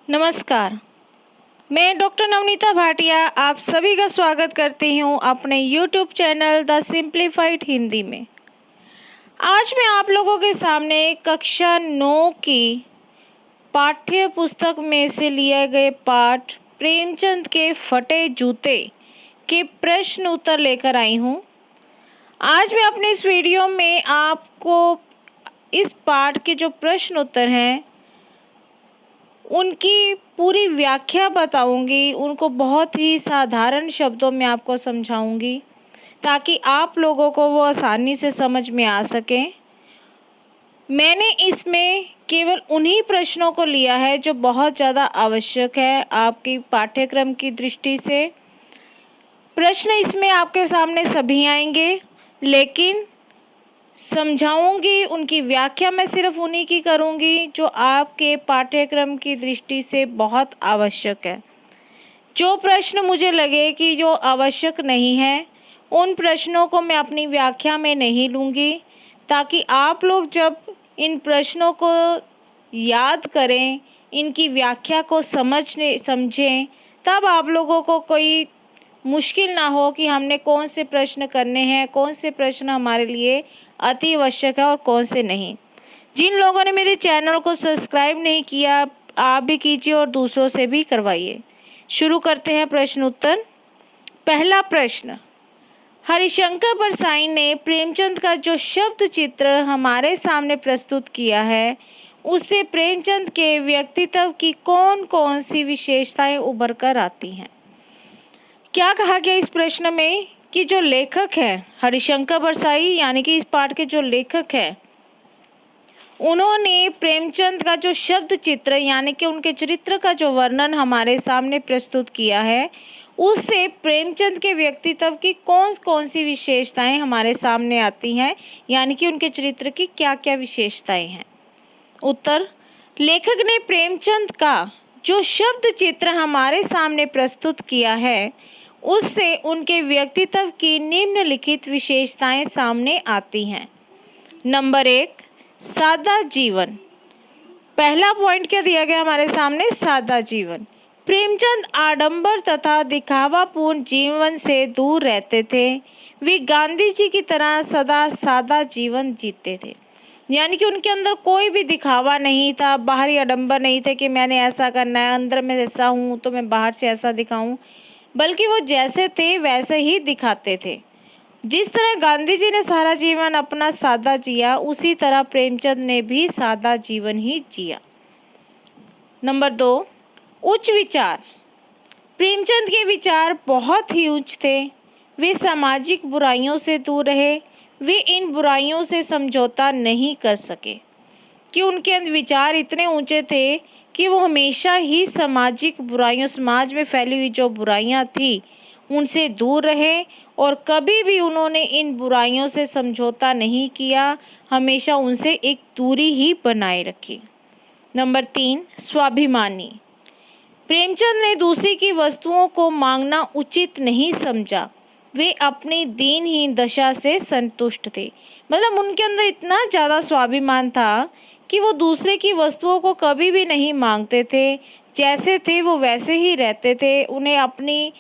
नमस्कार, मैं डॉक्टर नवनीता भाटिया आप सभी का स्वागत करती हूँ अपने YouTube channel the simplified Hindi में। आज मैं आप लोगों के सामने कक्षा 9 की पाठ्य पुस्तक में से लिए गए पाठ प्रेमचंद के फटे जूते के प्रश्न उत्तर लेकर आई हूँ। आज मैं अपने इस वीडियो में आपको इस पाठ के जो प्रश्न उत्तर हैं उनकी पूरी व्याख्या बताऊंगी, उनको बहुत ही साधारण शब्दों में आपको समझाऊंगी ताकि आप लोगों को वो आसानी से समझ में आ सके। मैंने इसमें केवल उन्हीं प्रश्नों को लिया है जो बहुत ज़्यादा आवश्यक है आपकी पाठ्यक्रम की दृष्टि से। प्रश्न इसमें आपके सामने सभी आएंगे, लेकिन समझाऊंगी उनकी व्याख्या मैं सिर्फ उन्हीं की करूंगी जो आपके पाठ्यक्रम की दृष्टि से बहुत आवश्यक है। जो प्रश्न मुझे लगे कि जो आवश्यक नहीं है उन प्रश्नों को मैं अपनी व्याख्या में नहीं लूँगी, ताकि आप लोग जब इन प्रश्नों को याद करें, इनकी व्याख्या को समझें, तब आप लोगों को कोई मुश्किल ना हो कि हमने कौन से प्रश्न करने हैं, कौन से प्रश्न हमारे लिए अति आवश्यक है और कौन से नहीं। जिन लोगों ने मेरे चैनल को सब्सक्राइब नहीं किया आप भी कीजिए और दूसरों से भी करवाइए। शुरू करते हैं प्रश्न उत्तर। पहला प्रश्न, हरिशंकर परसाई ने प्रेमचंद का जो शब्द चित्र हमारे सामने प्रस्तुत किया है उससे प्रेमचंद के व्यक्तित्व की कौन कौन सी विशेषताएं उभर कर आती हैं। क्या कहा गया इस प्रश्न में कि जो लेखक है हरिशंकर परसाई यानी कि इस पाठ के जो लेखक हैं उन्होंने प्रेमचंद का जो शब्द चित्र यानी कि उनके चरित्र का जो वर्णन हमारे सामने प्रस्तुत किया है उससे प्रेमचंद के व्यक्तित्व की कौन कौन सी विशेषताएं हमारे सामने आती हैं, यानी कि उनके चरित्र की क्या क्या विशेषताएं हैं। उत्तर, लेखक ने प्रेमचंद का जो शब्द चित्र हमारे सामने प्रस्तुत किया है उससे उनके व्यक्तित्व की निम्नलिखित विशेषताएं सामने आती हैं। नंबर 1, सादा जीवन। पहला पॉइंट क्या दिया गया हमारे सामने? सादा जीवन। प्रेमचंद आडंबर तथा दिखावापूर्ण जीवन से दूर रहते थे। वे गांधी जी की तरह सदा सादा जीवन जीते थे, यानी कि उनके अंदर कोई भी दिखावा नहीं था, बाहरी आडंबर नहीं थे कि मैंने ऐसा करना है, अंदर में ऐसा हूँ तो मैं बाहर से ऐसा दिखाऊं, बल्कि वो जैसे थे वैसे ही दिखाते थे। जिस तरह गांधी जी ने सारा जीवन अपना सादा जिया उसी तरह प्रेमचंद ने भी सादा जीवन ही जिया। नंबर 2, उच्च विचार। प्रेमचंद के विचार बहुत ही उच्च थे। वे सामाजिक बुराइयों से दूर रहे। वे इन बुराइयों से समझौता नहीं कर सके कि उनके विचार इतने ऊंचे थे कि वो हमेशा ही सामाजिक बुराइयों, समाज में फैली हुई जो बुराइयां थी उनसे दूर रहे और कभी भी उन्होंने इन बुराइयों से समझौता नहीं किया, हमेशा उनसे एक दूरी ही बनाए रखी। नंबर 3, स्वाभिमानी। प्रेमचंद ने दूसरी की वस्तुओं को मांगना उचित नहीं समझा। वे अपनी दीनहीन दशा से संतुष्ट थे। मतलब उनके अंदर इतना ज़्यादा स्वाभिमान था कि वो दूसरे की वस्तुओं को कभी भी नहीं मांगते थे, जैसे थे वो वैसे ही रहते थे। उन्हें अपनी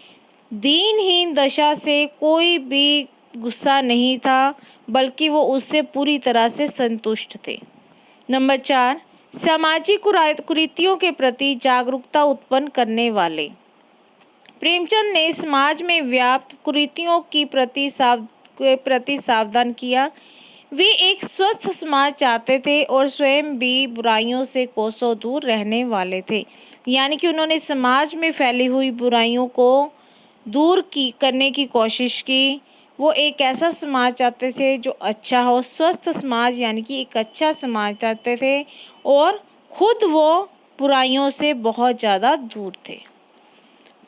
दीनहीन दशा से कोई भी गुस्सा नहीं था, बल्कि वो उससे पूरी तरह से संतुष्ट थे। नंबर 4, सामाजिक कुरीतियों के प्रति जागरूकता उत्पन्न करने वाले। प्रेमचंद ने समाज में व्याप्त कुरीतियों के प्रति सावधान किया। वे एक स्वस्थ समाज चाहते थे और स्वयं भी बुराइयों से कोसों दूर रहने वाले थे, यानी कि उन्होंने समाज में फैली हुई बुराइयों को दूर करने की कोशिश की। वो एक ऐसा समाज चाहते थे जो अच्छा हो, स्वस्थ समाज यानी कि एक अच्छा समाज चाहते थे और खुद वो बुराइयों से बहुत ज़्यादा दूर थे।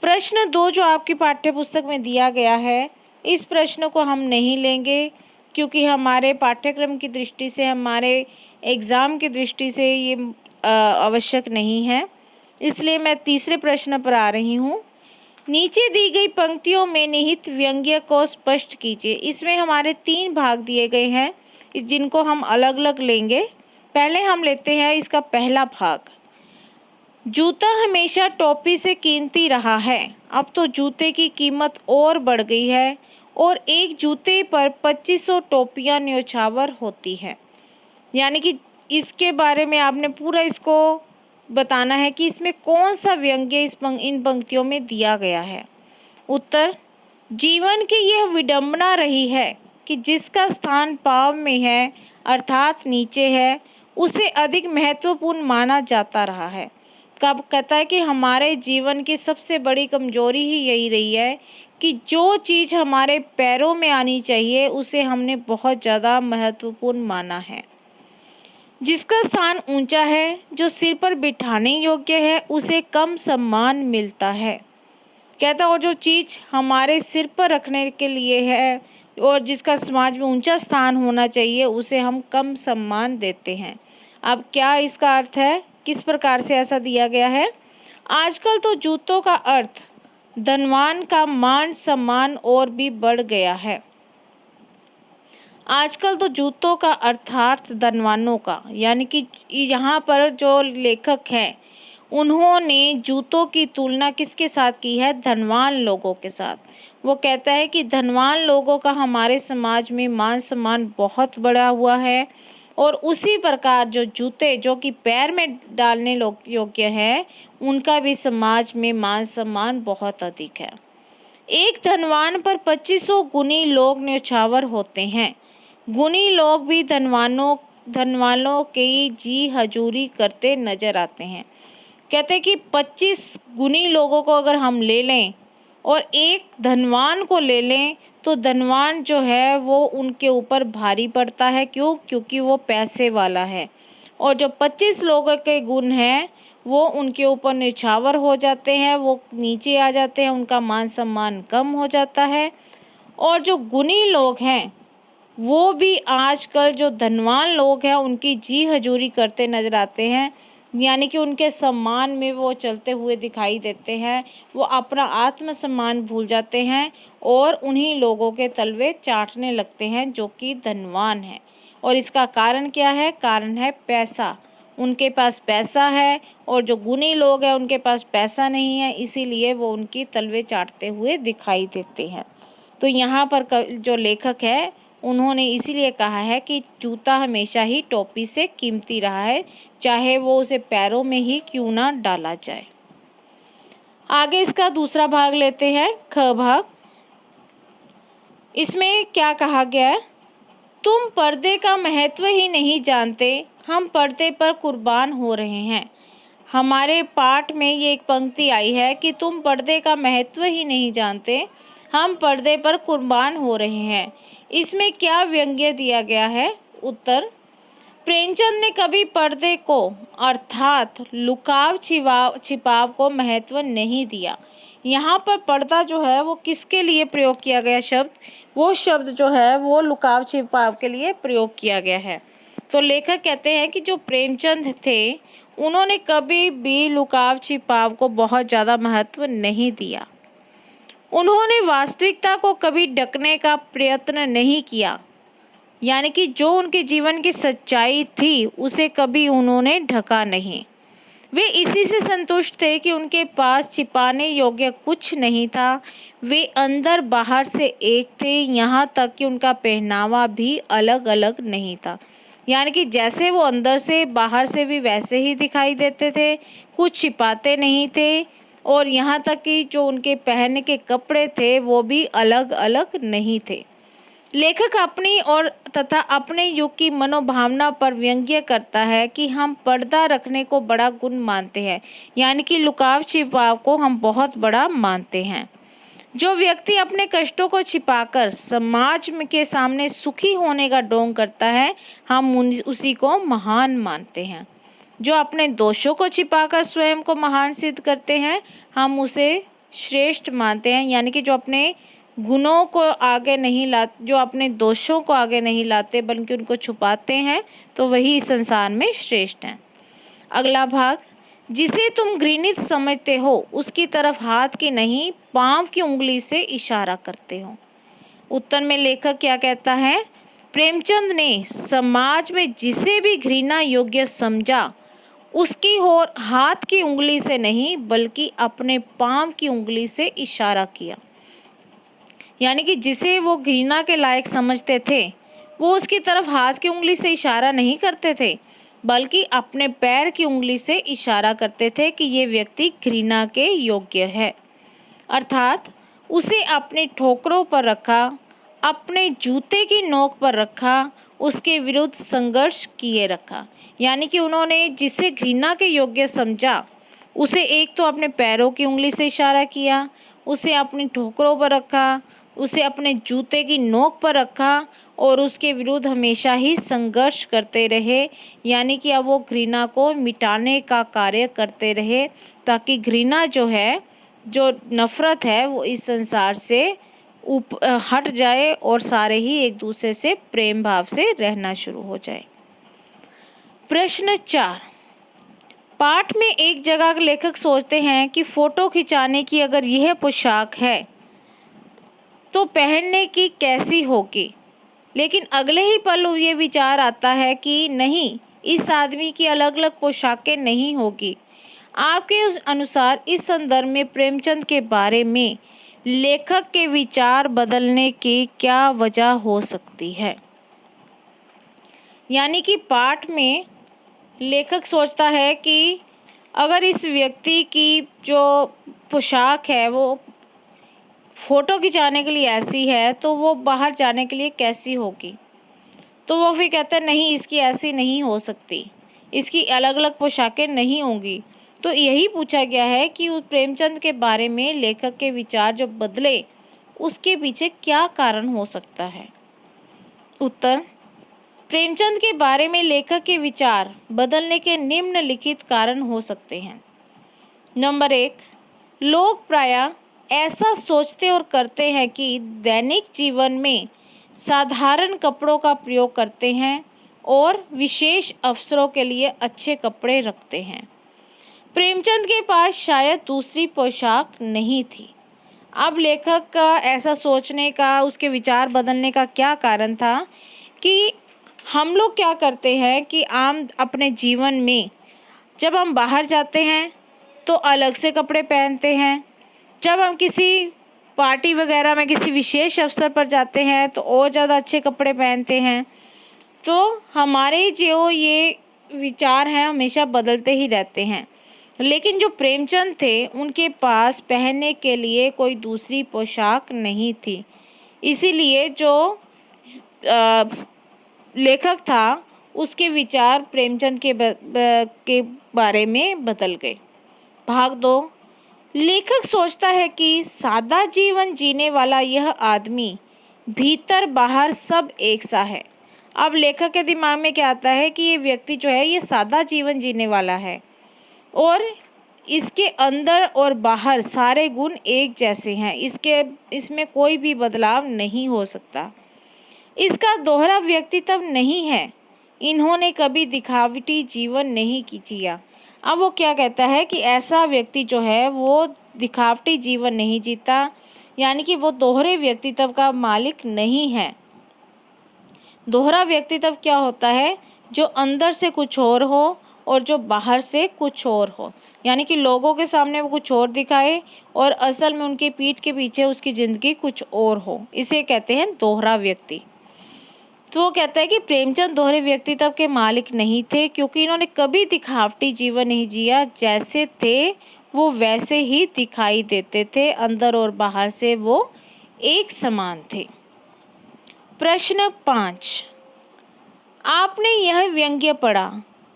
प्रश्न 2 जो आपकी पाठ्य पुस्तक में दिया गया है, इस प्रश्न को हम नहीं लेंगे क्योंकि हमारे पाठ्यक्रम की दृष्टि से, हमारे एग्ज़ाम की दृष्टि से ये आवश्यक नहीं है। इसलिए मैं तीसरे प्रश्न पर आ रही हूँ। नीचे दी गई पंक्तियों में निहित व्यंग्य को स्पष्ट कीजिए। इसमें हमारे 3 भाग दिए गए हैं जिनको हम अलग अलग लेंगे। पहले हम लेते हैं इसका पहला भाग। जूता हमेशा टोपी से कीमती रहा है। अब तो जूते की कीमत और बढ़ गई है और एक जूते पर 2500 टोपियां न्योछावर होती है। यानी कि इसके बारे में आपने पूरा इसको बताना है कि इसमें कौन सा व्यंग्य इन पंक्तियों में दिया गया है। उत्तर, जीवन की यह विडंबना रही है कि जिसका स्थान पाँव में है अर्थात नीचे है, उसे अधिक महत्वपूर्ण माना जाता रहा है। कब कहता है कि हमारे जीवन की सबसे बड़ी कमजोरी ही यही रही है कि जो चीज़ हमारे पैरों में आनी चाहिए उसे हमने बहुत ज़्यादा महत्वपूर्ण माना है। जिसका स्थान ऊंचा है, जो सिर पर बिठाने योग्य है, उसे कम सम्मान मिलता है। कहता और जो चीज़ हमारे सिर पर रखने के लिए है और जिसका समाज में ऊंचा स्थान होना चाहिए उसे हम कम सम्मान देते हैं। अब क्या इसका अर्थ है, किस प्रकार से ऐसा दिया गया है। आजकल तो जूतों का अर्थ धनवान का मान सम्मान और भी बढ़ गया है। आजकल तो जूतों का अर्थात धनवानों का, यानी कि यहाँ पर जो लेखक हैं उन्होंने जूतों की तुलना किसके साथ की है, धनवान लोगों के साथ। वो कहता है कि धनवान लोगों का हमारे समाज में मान सम्मान बहुत बढ़ा हुआ है और उसी प्रकार जो जूते जो कि पैर में डालने योग्य है उनका भी समाज में मान सम्मान बहुत अधिक है। एक धनवान पर 2500 गुणी लोग न्योछावर होते हैं। गुणी लोग भी धनवानों की जी हजूरी करते नजर आते हैं। कहते हैं कि 25 गुणी लोगों को अगर हम ले लें और एक धनवान को ले लें तो धनवान जो है वो उनके ऊपर भारी पड़ता है। क्यों? क्योंकि वो पैसे वाला है। और जो 25 लोगों के गुण हैं वो उनके ऊपर निछावर हो जाते हैं, वो नीचे आ जाते हैं, उनका मान सम्मान कम हो जाता है। और जो गुणी लोग हैं वो भी आजकल जो धनवान लोग हैं उनकी जी हजूरी करते नजर आते हैं, यानी कि उनके सम्मान में वो चलते हुए दिखाई देते हैं। वो अपना आत्मसम्मान भूल जाते हैं और उन्हीं लोगों के तलवे चाटने लगते हैं जो कि धनवान हैं। और इसका कारण क्या है? कारण है पैसा। उनके पास पैसा है और जो गुणी लोग हैं उनके पास पैसा नहीं है, इसीलिए वो उनकी तलवे चाटते हुए दिखाई देते हैं। तो यहाँ पर जो लेखक है उन्होंने इसीलिए कहा है कि जूता हमेशा ही टोपी से कीमती रहा है, चाहे वो उसे पैरों में ही क्यों ना डाला जाए। आगे इसका दूसरा भाग लेते हैं, ख भाग। इसमें क्या कहा गया है? तुम पर्दे का महत्व ही नहीं जानते, हम पर्दे पर कुर्बान हो रहे हैं। हमारे पाठ में ये एक पंक्ति आई है कि तुम पर्दे का महत्व ही नहीं जानते, हम पर्दे पर कुर्बान हो रहे हैं। इसमें क्या व्यंग्य दिया गया है? उत्तर, प्रेमचंद ने कभी पर्दे को अर्थात लुकाव छिपाव को महत्व नहीं दिया। यहाँ पर पर्दा जो है वो किसके लिए प्रयोग किया गया शब्द? वो शब्द जो है वो लुकाव छिपाव के लिए प्रयोग किया गया है। तो लेखक कहते हैं कि जो प्रेमचंद थे उन्होंने कभी भी लुकाव छिपाव को बहुत ज़्यादा महत्व नहीं दिया। उन्होंने वास्तविकता को कभी ढकने का प्रयत्न नहीं किया, यानी कि जो उनके जीवन की सच्चाई थी उसे कभी उन्होंने ढका नहीं। वे इसी से संतुष्ट थे कि उनके पास छिपाने योग्य कुछ नहीं था। वे अंदर बाहर से एक थे, यहाँ तक कि उनका पहनावा भी अलग अलग नहीं था। यानी कि जैसे वो अंदर से बाहर से भी वैसे ही दिखाई देते थे, कुछ छिपाते नहीं थे और यहाँ तक कि जो उनके पहनने के कपड़े थे वो भी अलग अलग नहीं थे। लेखक अपनी और तथा अपने युग की मनोभावना पर व्यंग्य करता है कि हम पर्दा रखने को बड़ा गुण मानते हैं, यानी कि लुकाव छिपाव को हम बहुत बड़ा मानते हैं। जो व्यक्ति अपने कष्टों को छिपाकर समाज के सामने सुखी होने का ढोंग करता है, हम उसी को महान मानते हैं। जो अपने दोषों को छिपाकर स्वयं को महान सिद्ध करते हैं, हम उसे श्रेष्ठ मानते हैं। यानी कि जो अपने गुणों को आगे नहीं लाते, जो अपने दोषों को आगे नहीं लाते बल्कि उनको छुपाते हैं, तो वही संसार में श्रेष्ठ हैं। अगला भाग, जिसे तुम घृणित समझते हो उसकी तरफ हाथ की नहीं पांव की उंगली से इशारा करते हो। उत्तर में लेखक क्या कहता है? प्रेमचंद ने समाज में जिसे भी घृणा योग्य समझा उसकी ओर हाथ की उंगली से नहीं बल्कि अपने पांव की उंगली से इशारा किया। यानी कि जिसे वो घृणा के लायक समझते थे वो उसकी तरफ हाथ की उंगली से इशारा नहीं करते थे बल्कि अपने पैर की उंगली से इशारा करते थे कि ये व्यक्ति घृणा के योग्य है। अर्थात उसे अपने ठोकरों पर रखा, अपने जूते की नोक पर रखा, उसके विरुद्ध संघर्ष किए रखा। यानी कि उन्होंने जिसे घृणा के योग्य समझा उसे एक तो अपने पैरों की उंगली से इशारा किया, उसे अपनी ठोकरों पर रखा, उसे अपने जूते की नोक पर रखा और उसके विरुद्ध हमेशा ही संघर्ष करते रहे। यानी कि अब वो घृणा को मिटाने का कार्य करते रहे ताकि घृणा जो है, जो नफरत है, वो इस संसार से हट जाए और सारे ही एक दूसरे से प्रेम भाव से रहना शुरू हो जाए। प्रश्न 4, पाठ में एक जगह लेखक सोचते हैं कि फोटो खिंचाने की अगर यह पोशाक है तो पहनने की कैसी होगी, लेकिन अगले ही पल ये विचार आता है कि नहीं, इस आदमी की अलग अलग पोशाकें नहीं होगी। आपके उस अनुसार इस संदर्भ में प्रेमचंद के बारे में लेखक के विचार बदलने की क्या वजह हो सकती है? यानी कि पाठ में लेखक सोचता है कि अगर इस व्यक्ति की जो पोशाक है वो फोटो खिंचाने के लिए ऐसी है तो वो बाहर जाने के लिए कैसी होगी। तो वो फिर कहता है नहीं, इसकी ऐसी नहीं हो सकती, इसकी अलग अलग पोशाकें नहीं होंगी। तो यही पूछा गया है कि उस प्रेमचंद के बारे में लेखक के विचार जो बदले उसके पीछे क्या कारण हो सकता है। उत्तर, प्रेमचंद के बारे में लेखक के विचार बदलने के निम्नलिखित कारण हो सकते हैं। नंबर 1, लोग प्रायः ऐसा सोचते और करते हैं कि दैनिक जीवन में साधारण कपड़ों का प्रयोग करते हैं और विशेष अवसरों के लिए अच्छे कपड़े रखते हैं। प्रेमचंद के पास शायद दूसरी पोशाक नहीं थी। अब लेखक का ऐसा सोचने का, उसके विचार बदलने का क्या कारण था कि हम लोग क्या करते हैं कि आम अपने जीवन में जब हम बाहर जाते हैं तो अलग से कपड़े पहनते हैं, जब हम किसी पार्टी वगैरह में किसी विशेष अवसर पर जाते हैं तो और ज़्यादा अच्छे कपड़े पहनते हैं। तो हमारे जो ये विचार हैं हमेशा बदलते ही रहते हैं। लेकिन जो प्रेमचंद थे उनके पास पहनने के लिए कोई दूसरी पोशाक नहीं थी, इसीलिए जो लेखक था उसके विचार प्रेमचंद के बारे में बदल गए। भाग 2, लेखक सोचता है कि सादा जीवन जीने वाला यह आदमी भीतर बाहर सब एक सा है। अब लेखक के दिमाग में क्या आता है कि ये व्यक्ति जो है ये सादा जीवन जीने वाला है और इसके अंदर और बाहर सारे गुण एक जैसे हैं, इसमें कोई भी बदलाव नहीं हो सकता। इसका दोहरा व्यक्तित्व नहीं है, इन्होंने कभी दिखावटी जीवन नहीं जिया। अब वो क्या कहता है कि ऐसा व्यक्ति जो है वो दिखावटी जीवन नहीं जीता, यानी कि वो दोहरे व्यक्तित्व का मालिक नहीं है। दोहरा व्यक्तित्व क्या होता है? जो अंदर से कुछ और हो और जो बाहर से कुछ और हो, यानी कि लोगों के सामने वो कुछ और दिखाए और असल में उनके पीठ के पीछे उसकी ज़िंदगी कुछ और हो, इसे कहते हैं दोहरा व्यक्ति। तो वो कहता है कि प्रेमचंद दोहरे व्यक्तित्व के मालिक नहीं थे क्योंकि इन्होंने कभी दिखावटी जीवन नहीं जिया, जैसे थे वो वैसे ही दिखाई देते थे, अंदर और बाहर से वो एक समान थे। प्रश्न 5, आपने यह व्यंग्य पढ़ा,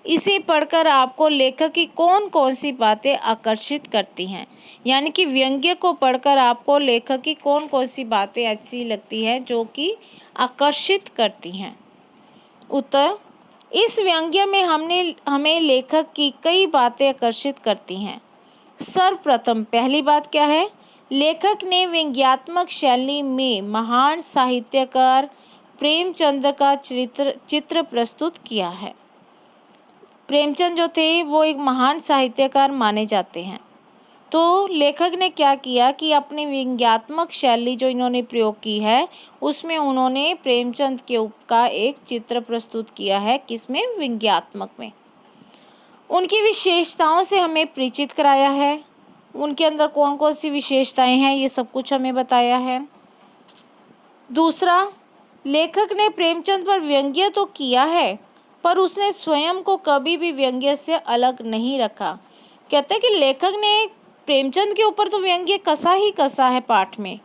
इसे पढ़कर आपको लेखक की कौन कौन सी बातें आकर्षित करती हैं? यानी कि व्यंग्य को पढ़कर आपको लेखक की कौन कौन सी बातें ऐसी लगती हैं जो कि आकर्षित करती हैं? उत्तर, इस व्यंग्य में हमें लेखक की कई बातें आकर्षित करती हैं। सर्वप्रथम पहली बात क्या है? लेखक ने व्यंग्यात्मक शैली में महान साहित्यकार प्रेमचंद का चित्र प्रस्तुत किया है। प्रेमचंद जो थे वो एक महान साहित्यकार माने जाते हैं। तो लेखक ने क्या किया कि अपनी व्यंग्यात्मक शैली जो इन्होंने प्रयोग की है उसमें उन्होंने प्रेमचंद के का एक चित्र प्रस्तुत किया है। किसमें? व्यंग्यात्मक में। उनकी विशेषताओं से हमें परिचित कराया है। उनके अंदर कौन कौन सी विशेषताएं हैं ये सब कुछ हमें बताया है। दूसरा, लेखक ने प्रेमचंद पर व्यंग्य तो किया है पर उसने स्वयं को कभी भी व्यंग्य से अलग नहीं रखा। कहते हैं कि लेखक ने प्रेमचंद के ऊपर तो व्यंग्य कसा ही कसा है पाठ में,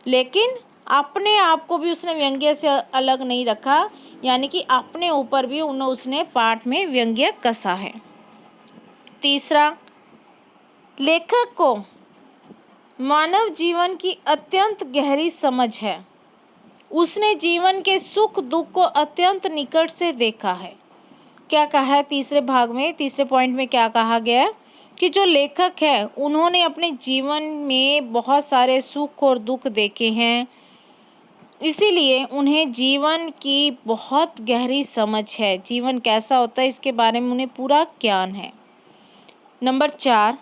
लेकिन अपने आप को भी उसने व्यंग्य से अलग नहीं रखा, यानी कि अपने ऊपर भी उसने पाठ में व्यंग्य कसा है। तीसरा, लेखक को मानव जीवन की अत्यंत गहरी समझ है। उसने जीवन के सुख दुख को अत्यंत निकट से देखा है। क्या कहा है तीसरे भाग में, तीसरे पॉइंट में क्या कहा गया है कि जो लेखक है उन्होंने अपने जीवन में बहुत सारे सुख और दुख देखे हैं, इसीलिए उन्हें जीवन की बहुत गहरी समझ है। जीवन कैसा होता है इसके बारे में उन्हें पूरा ज्ञान है। नंबर 4,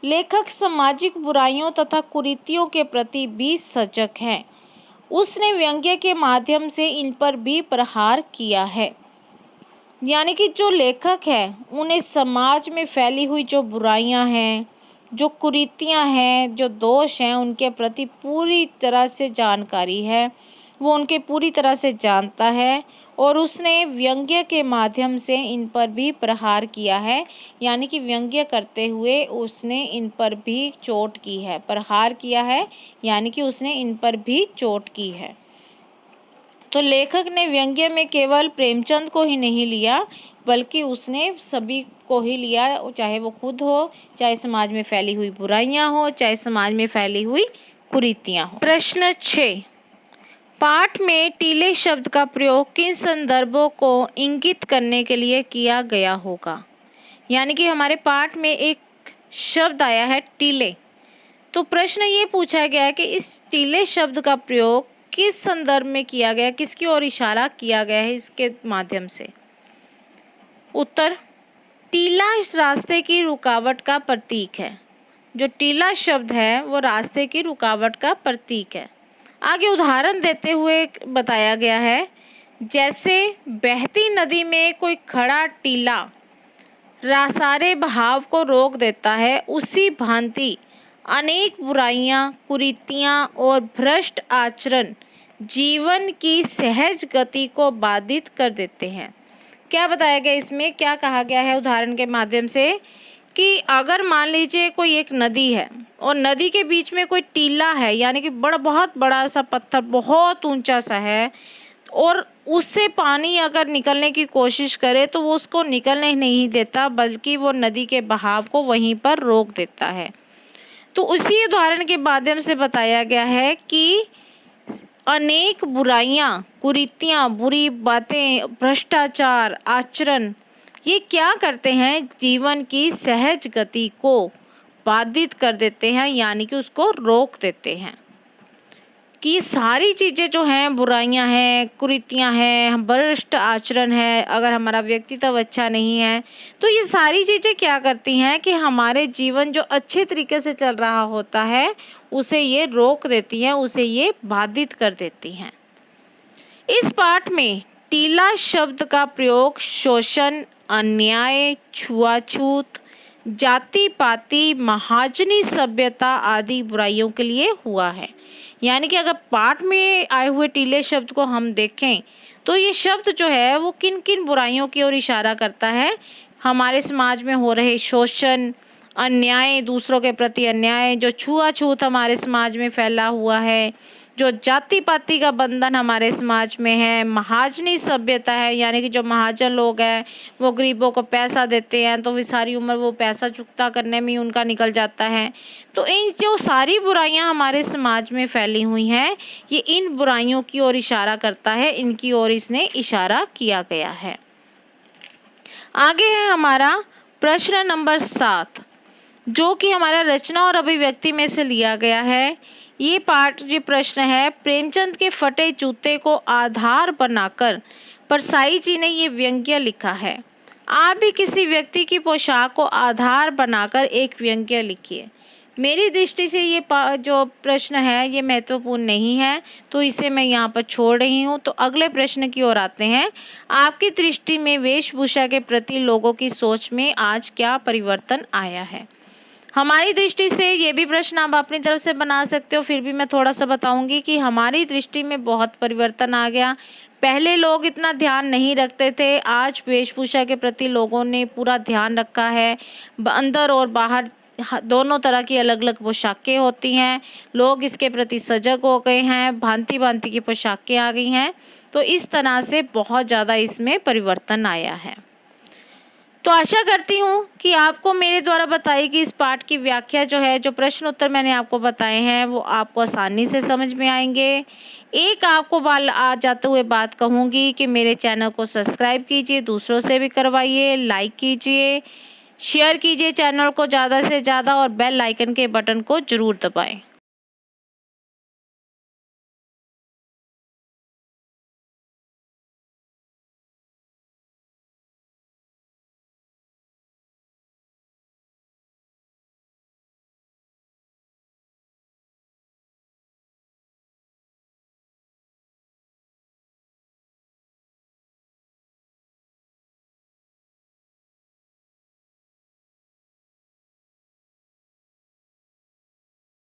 लेखक सामाजिक बुराइयों तथा कुरीतियों के प्रति भी सजग हैं। उसने व्यंग्य के माध्यम से इन पर भी प्रहार किया है। यानी कि जो लेखक है उन्हें समाज में फैली हुई जो बुराइयां हैं, जो कुरीतियां हैं, जो दोष हैं, उनके प्रति पूरी तरह से जानकारी है। वो उनके पूरी तरह से जानता है और उसने व्यंग्य के माध्यम से इन पर भी प्रहार किया है। यानी कि व्यंग्य करते हुए उसने इन पर भी चोट की है, प्रहार किया है, यानी कि उसने इन पर भी चोट की है। तो लेखक ने व्यंग्य में केवल प्रेमचंद को ही नहीं लिया, बल्कि उसने सभी को ही लिया, चाहे वो खुद हो, चाहे समाज में फैली हुई बुराइयां हो, चाहे समाज में फैली हुई कुरीतियां हो। प्रश्न 6, पाठ में टीले शब्द का प्रयोग किन संदर्भों को इंगित करने के लिए किया गया होगा। यानी कि हमारे पाठ में एक शब्द आया है टीले, तो प्रश्न ये पूछा गया है कि इस टीले शब्द का प्रयोग किस संदर्भ में किया गया, किसकी ओर इशारा किया गया है इसके माध्यम से। उत्तर, टीला इस रास्ते की रुकावट का प्रतीक है। जो टीला शब्द है वो रास्ते की रुकावट का प्रतीक है। आगे उदाहरण देते हुए बताया गया है, जैसे बहती नदी में कोई खड़ा टीला सारे बहाव को रोक देता है, उसी भांति अनेक बुराइयां, कुरीतियां और भ्रष्ट आचरण जीवन की सहज गति को बाधित कर देते हैं। क्या बताया गया इसमें, क्या कहा गया है उदाहरण के माध्यम से कि अगर मान लीजिए कोई एक नदी है और नदी के बीच में कोई टीला है, यानी कि बहुत बड़ा सा पत्थर बहुत ऊंचा सा है, और उससे पानी अगर निकलने की कोशिश करे तो वो उसको निकलने नहीं देता, बल्कि वो नदी के बहाव को वहीं पर रोक देता है। तो उसी उदाहरण के माध्यम से बताया गया है कि अनेक बुराइयां, कुरीतियां, बुरी बातें, भ्रष्टाचार, आचरण, ये क्या करते हैं, जीवन की सहज गति को बाधित कर देते हैं, यानी कि उसको रोक देते हैं। कि सारी चीज़ें जो हैं, बुराइयां हैं, कुरीतियां हैं, भ्रष्ट आचरण है, अगर हमारा व्यक्तित्व अच्छा नहीं है तो ये सारी चीज़ें क्या करती हैं कि हमारे जीवन जो अच्छे तरीके से चल रहा होता है उसे ये रोक देती हैं, उसे ये बाधित कर देती हैं। इस पाठ में टीला शब्द का प्रयोग शोषण, अन्याय, छुआछूत, जाति पाति, महाजनी सभ्यता आदि बुराइयों के लिए हुआ है। यानी कि अगर पाठ में आए हुए टीले शब्द को हम देखें तो ये शब्द जो है वो किन किन बुराइयों की ओर इशारा करता है। हमारे समाज में हो रहे शोषण, अन्याय, दूसरों के प्रति अन्याय, जो छुआछूत हमारे समाज में फैला हुआ है, जो जाति पाति का बंधन हमारे समाज में है, महाजनी सभ्यता है, यानी कि जो महाजन लोग हैं वो गरीबों को पैसा देते हैं तो फिर सारी उम्र वो पैसा चुकता करने में ही उनका निकल जाता है। तो इन जो सारी बुराइयां हमारे समाज में फैली हुई हैं, ये इन बुराइयों की ओर इशारा करता है, इनकी ओर इसने इशारा किया गया है। आगे है हमारा प्रश्न नंबर 7, जो कि हमारा रचना और अभिव्यक्ति में से लिया गया है। ये प्रश्न है, प्रेमचंद के फटे जूते को आधार बनाकर परसाई जी ने ये व्यंग्य लिखा है। आप भी किसी व्यक्ति की पोशाक को आधार बनाकर एक व्यंग्य लिखिए। मेरी दृष्टि से ये जो प्रश्न है ये महत्वपूर्ण नहीं है, तो इसे मैं यहाँ पर छोड़ रही हूँ। तो अगले प्रश्न की ओर आते हैं। आपकी दृष्टि में वेशभूषा के प्रति लोगों की सोच में आज क्या परिवर्तन आया है? हमारी दृष्टि से ये भी प्रश्न आप अपनी तरफ से बना सकते हो, फिर भी मैं थोड़ा सा बताऊंगी कि हमारी दृष्टि में बहुत परिवर्तन आ गया। पहले लोग इतना ध्यान नहीं रखते थे, आज वेशभूषा के प्रति लोगों ने पूरा ध्यान रखा है। अंदर और बाहर दोनों तरह की अलग अलग पोशाकें होती हैं, लोग इसके प्रति सजग हो गए हैं, भांति भांति की पोशाकें आ गई हैं। तो इस तरह से बहुत ज़्यादा इसमें परिवर्तन आया है। तो आशा करती हूँ कि आपको मेरे द्वारा बताई गई इस पाठ की व्याख्या जो है, जो प्रश्न उत्तर मैंने आपको बताए हैं, वो आपको आसानी से समझ में आएंगे। एक आपको आ जाते हुए बात कहूँगी कि मेरे चैनल को सब्सक्राइब कीजिए, दूसरों से भी करवाइए, लाइक कीजिए, शेयर कीजिए चैनल को ज़्यादा से ज़्यादा और बेल आइकन के बटन को ज़रूर दबाएं।